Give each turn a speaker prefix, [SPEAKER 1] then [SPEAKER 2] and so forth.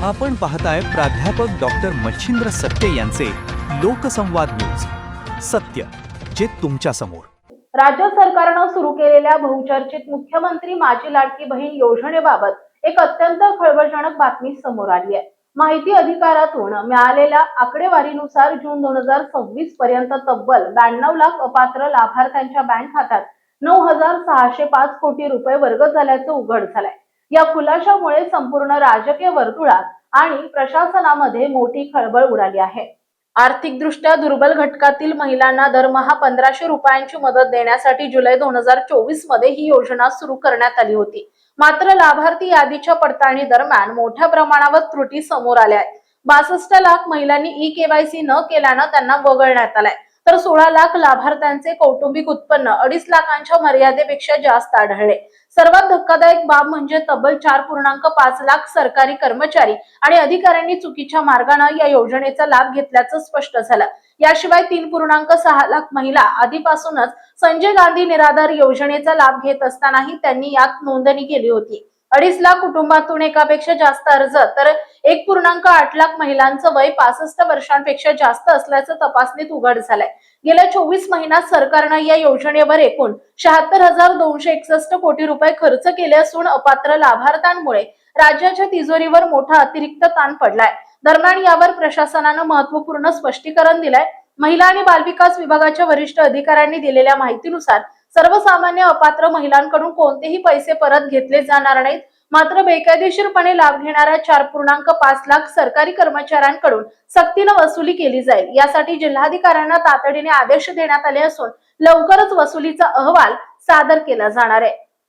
[SPEAKER 1] आपण पाहताय प्राध्यापक डॉक्टर मच्छिंद्र सत्य यांचे लोकसंवाद न्यूज. सत्य जे तुमच्या समोर.
[SPEAKER 2] राज्य सरकारने सुरू केलेल्या बहुचर्चित मुख्यमंत्री माझी लाडकी बहीण योजनेबाबत एक अत्यंत खळबळजनक बातमी समोर आली आहे. माहिती अधिकारातून मिळालेल्या आकडेवारीनुसार जून 2026 पर्यंत तब्बल 92 लाख अपात्र लाभार्थ्यांच्या बँक खात्यात 9,605 कोटी रुपये वर्ग झाल्याचं उघड झालंय. या खुलाशामुळे संपूर्ण राजकीय वर्तुळात आणि प्रशासनामध्ये मोठी खळबळ उडाली आहे. आर्थिकदृष्ट्या दुर्बल घटकातील महिलांना दरमहा 1,500 रुपयांची मदत देण्यासाठी जुलै 2024 मध्ये ही योजना सुरू करण्यात आली होती. मात्र लाभार्थी यादीच्या पडताळणी दरम्यान मोठ्या प्रमाणावर त्रुटी समोर आल्या आहेत. 62 लाख महिलांनी ई-केवायसी न केल्यानं त्यांना वगळण्यात आलंय, तर 16 लाख लाभार्थ्यांचे कौटुंबिक उत्पन्न 2.5 लाखांच्या मर्यादेपेक्षा जास्त आढळले. सर्वात धक्कादायक बाब म्हणजे तब्बल 4.5 लाख सरकारी कर्मचारी आणि अधिकाऱ्यांनी चुकीच्या मार्गाने या योजनेचा लाभ घेतल्याचं स्पष्ट झालं. याशिवाय 3.6 लाख महिला आधीपासूनच संजय गांधी निराधार योजनेचा लाभ घेत असतानाही त्यांनी यात नोंदणी केली होती. 2.5 लाख कुटुंबातून एकापेक्षा जास्त अर्ज, तर 1.8 लाख महिलांचं वय 65 वर्षांपेक्षा जास्त असल्याचं तपासणीत उघड झालंय. गेल्या 24 महिन्यात सरकारनं या योजनेवर एकूण 76,261 कोटी रुपये खर्च केले असून अपात्र लाभार्थ्यांमुळे राज्याच्या तिजोरीवर मोठा अतिरिक्त ताण पडलाय. दरम्यान यावर प्रशासनानं महत्त्वपूर्ण स्पष्टीकरण दिलंय. महिला आणि बालविकास विभागाच्या वरिष्ठ अधिकाऱ्यांनी दिलेल्या माहितीनुसार सर्वसामान्य अपात्र महिलांकडून कोणतेही पैसे परत घेतले जाणार नाहीत. मात्र बेकायदेशीरपणे लाभ घेणाऱ्या 4.5 लाख सरकारी कर्मचाऱ्यांकडून सक्तीने वसुली केली जाईल. यासाठी जिल्हाधिकाऱ्यांना तातडीने आदेश देण्यात आले असून लवकरच वसुलीचा अहवाल सादर केला जाणार आहे.